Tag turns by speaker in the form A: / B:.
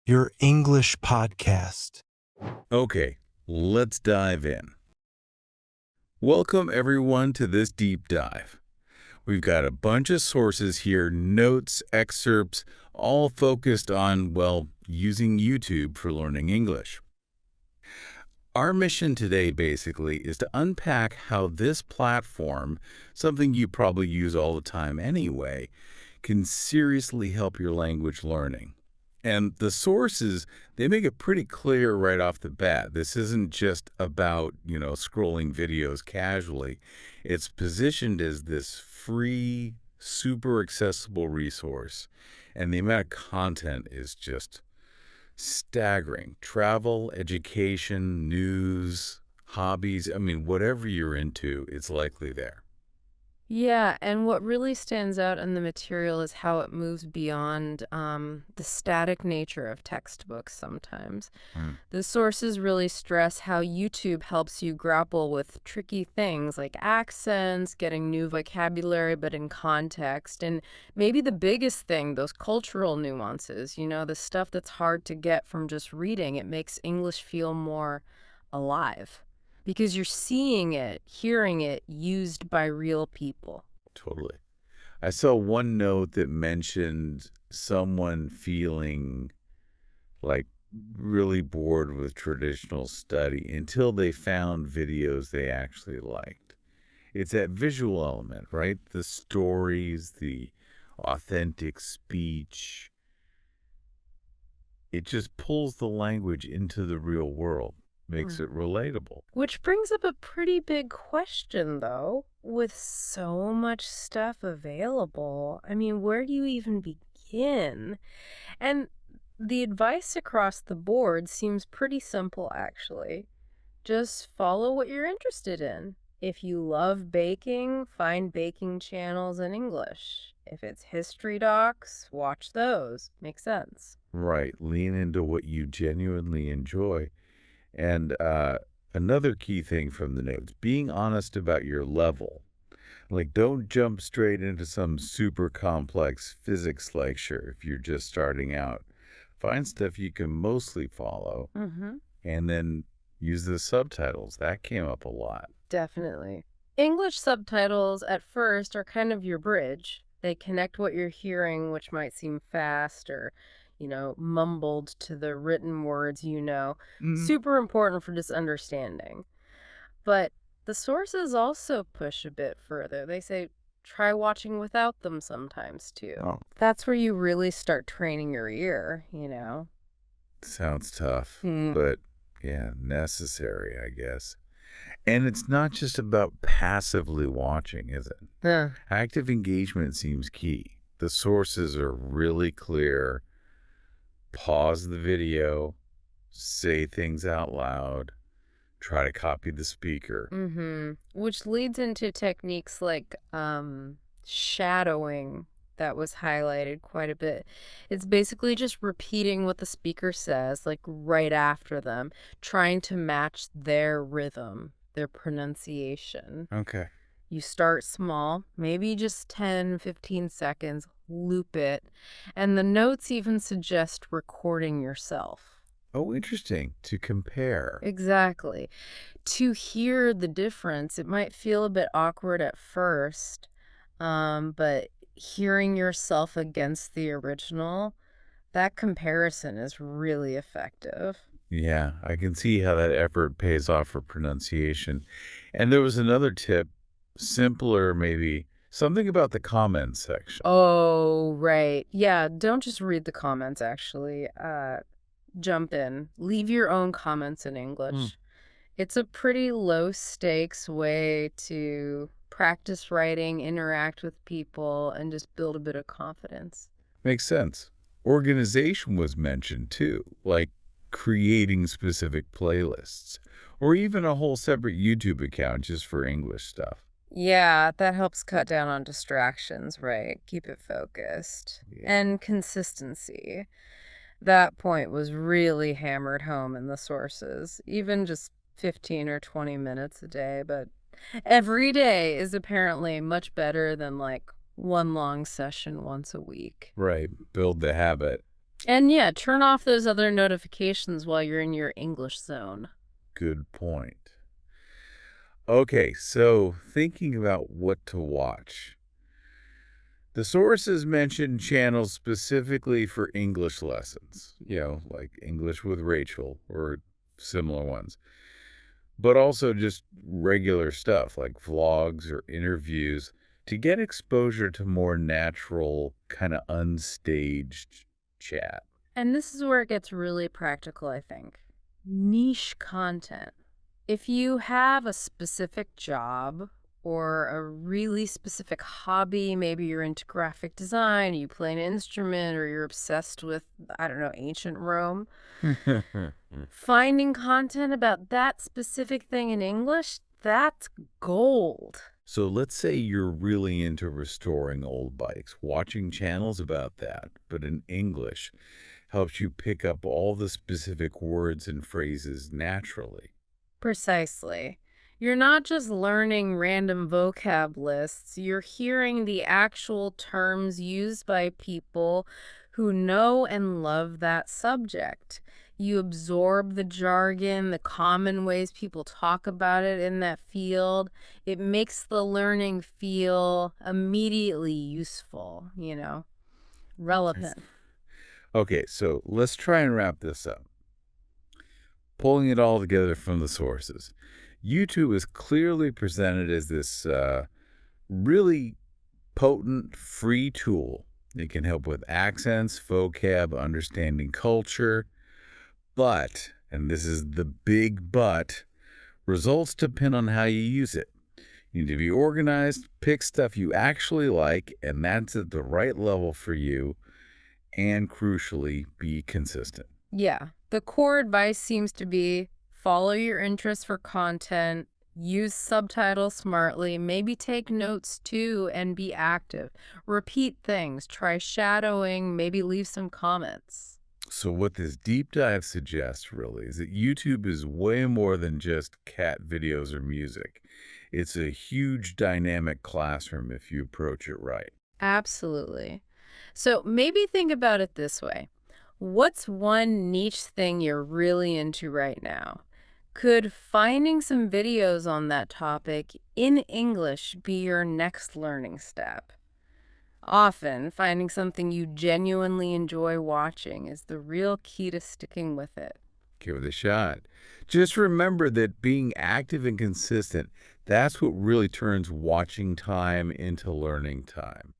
A: your English podcast.
B: Okay, let's dive in. Welcome everyone to this deep dive. We've got a bunch of sources here, notes, excerpts, all focused on, well, using YouTube for learning English. Our mission today basically is to unpack how this platform, something you probably use all the time anyway, can seriously help your language learning. And the sources, they make it pretty clear right off the bat. This isn't just about, scrolling videos casually. It's positioned as this free, super accessible resource. And the amount of content is just staggering. Travel, education, news, hobbies, whatever you're into, it's likely there.
C: Yeah, and what really stands out in the material is how it moves beyond the static nature of textbooks sometimes.
B: Mm.
C: The sources really stress how YouTube helps you grapple with tricky things like accents, getting new vocabulary, but in context, and maybe the biggest thing, those cultural nuances, the stuff that's hard to get from just reading. It makes English feel more alive because you're seeing it, hearing it used by real people.
B: Totally. I saw one note that mentioned someone feeling like really bored with traditional study until they found videos they actually liked. It's that visual element, right? The stories, the authentic speech. It just pulls the language into the real world, makes it relatable.
C: Which brings up a pretty big question, though. With so much stuff available, where do you even begin? And the advice across the board seems pretty simple, actually. Just follow what you're interested in. If you love baking, find baking channels in English. If it's history docs, watch those. Makes sense.
B: Right. Lean into what you genuinely enjoy. And another key thing from the notes, being honest about your level. Like, don't jump straight into some super complex physics lecture if you're just starting out. Find stuff you can mostly follow and then use the subtitles. That came up a lot.
C: Definitely. English subtitles at first are kind of your bridge. They connect what you're hearing, which might seem fast or, mumbled to the written words. Super important for just understanding. But the sources also push a bit further. They say, try watching without them sometimes, too.
B: Oh.
C: That's where you really start training your ear.
B: Sounds tough, but yeah, necessary, I guess. And it's not just about passively watching, is it?
C: Yeah.
B: Active engagement seems key. The sources are really clear. Pause the video, say things out loud, try to copy the speaker.
C: Which leads into techniques like shadowing that was highlighted quite a bit. It's basically just repeating what the speaker says, like right after them, trying to match their rhythm, their pronunciation.
B: Okay.
C: You start small, maybe just 10, 15 seconds, loop it, and the notes even suggest recording yourself.
B: Oh, interesting. To compare.
C: Exactly. To hear the difference, it might feel a bit awkward at first, but hearing yourself against the original, that comparison is really effective.
B: Yeah, I can see how that effort pays off for pronunciation. And there was another tip, simpler maybe, something about the comments section.
C: Oh, right. Yeah, don't just read the comments, actually. Jump in. Leave your own comments in English. It's a pretty low-stakes way to practice writing, interact with people, and just build a bit of confidence.
B: Makes sense. Organization was mentioned too, like creating specific playlists, or even a whole separate YouTube account just for English stuff.
C: Yeah, that helps cut down on distractions, right? Keep it focused.
B: Yeah.
C: And consistency. That point was really hammered home in the sources, even just 15 or 20 minutes a day, but every day is apparently much better than like one long session once a week.
B: Right. Build the habit.
C: And yeah, turn off those other notifications while you're in your English zone.
B: Good point. Okay, so thinking about what to watch. The sources mention channels specifically for English lessons, like English with Rachel or similar ones, but also just regular stuff like vlogs or interviews to get exposure to more natural, kind of unstaged chat.
C: And this is where it gets really practical, I think. Niche content. If you have a specific job or a really specific hobby, maybe you're into graphic design, you play an instrument, or you're obsessed with, I don't know, ancient Rome, finding content about that specific thing in English, that's gold.
B: So let's say you're really into restoring old bikes. Watching channels about that, but in English, helps you pick up all the specific words and phrases naturally.
C: Precisely. You're not just learning random vocab lists, you're hearing the actual terms used by people who know and love that subject. You absorb the jargon, the common ways people talk about it in that field. It makes the learning feel immediately useful, relevant.
B: Okay, so let's try and wrap this up. Pulling it all together from the sources. YouTube is clearly presented as this really potent, free tool. It can help with accents, vocab, understanding culture. But, and this is the big but, results depend on how you use it. You need to be organized, pick stuff you actually like, and that's at the right level for you, and crucially, be consistent.
C: Yeah, the core advice seems to be follow your interests for content, use subtitles smartly, maybe take notes too, and be active. Repeat things, try shadowing, maybe leave some comments.
B: So what this deep dive suggests really is that YouTube is way more than just cat videos or music. It's a huge dynamic classroom if you approach it right.
C: Absolutely. So maybe think about it this way. What's one niche thing you're really into right now? Could finding some videos on that topic in English be your next learning step? Often, finding something you genuinely enjoy watching is the real key to sticking with it.
B: Give it a shot. Just remember that being active and consistent, that's what really turns watching time into learning time.